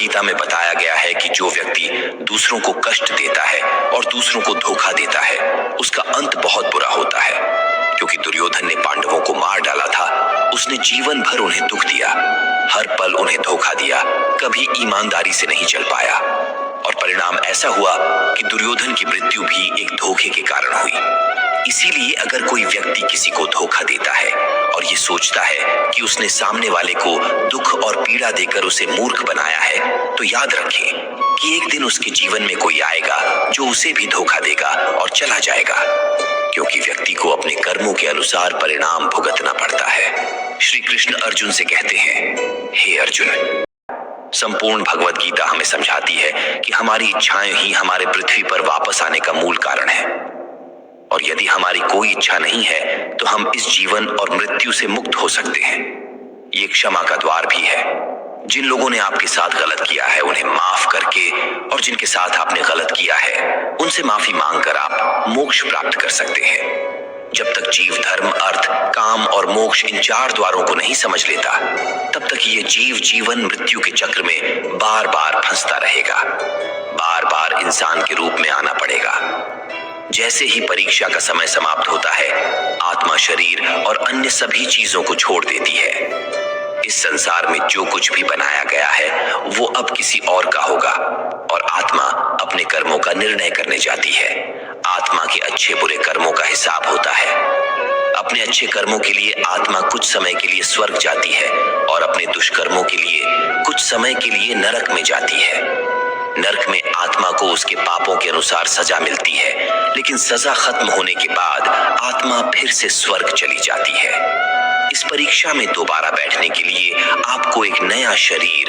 गीता में बताया गया है कि जो व्यक्ति दूसरों को कष्ट देता है और दूसरों को धोखा देता है उसका अंत बहुत बुरा होता है। क्योंकि दुर्योधन ने पांडवों को मार डाला था, उसने जीवन भर उन्हें दुख दिया, हर पल उन्हें धोखा दिया, कभी ईमानदारी से नहीं चल पाया और परिणाम ऐसा हुआ कि दुर्योधन की मृत्यु भी एक धोखे के कारण हुई। इसीलिए अगर कोई व्यक्ति किसी को धोखा देता है और ये सोचता है कि उसने सामने वाले को दुख और पीड़ा देकर उसे मूर्ख बनाया है, तो याद रखें कि एक दिन उसके जीवन में कोई आएगा जो उसे भी धोखा देगा और चला जाएगा, क्योंकि व्यक्ति को अपने कर्मों के अनुसार परिणाम भुगतना पड़ता है। श्री कृष्ण अर्जुन से कहते हैं, हे अर्जुन, संपूर्ण भगवत गीता हमें समझाती है कि हमारी इच्छाएं ही हमारे पृथ्वी पर वापस आने का मूल कारण है, और यदि हमारी कोई इच्छा नहीं है तो हम इस जीवन और मृत्यु से मुक्त हो सकते हैं। ये क्षमा का द्वार भी है। जिन लोगों ने आपके साथ गलत किया है उन्हें माफ करके, और जिनके साथ आपने गलत किया है उनसे माफी मांगकर आप मोक्ष प्राप्त कर सकते हैं। जब तक जीव धर्म, अर्थ, काम और मोक्ष इन 4 द्वारों को नहीं समझ लेता, तब तक ये जीव जीवन मृत्यु के चक्र में बार बार फंसता रहेगा, बार बार इंसान के रूप में आना पड़ेगा। जैसे ही परीक्षा का समय समाप्त होता है, आत्मा शरीर और अन्य सभी चीजों को छोड़ देती है। इस संसार में जो कुछ भी बनाया गया है वो अब किसी और का होगा, और आत्मा अपने कर्मों का निर्णय करने जाती है। आत्मा के अच्छे बुरे कर्मों का हिसाब होता है। अपने अच्छे कर्मों के लिए आत्मा कुछ समय के लिए स्वर्ग जाती है और अपने दुष्कर्मों के लिए कुछ समय के लिए नरक में जाती है। नरक में आत्मा को उसके पापों के अनुसार सजा मिलती है, लेकिन सजा खत्म होने के बाद आत्मा फिर से स्वर्ग चली जाती है। इस परीक्षा में दोबारा बैठने के लिए आपको एक नया शरीर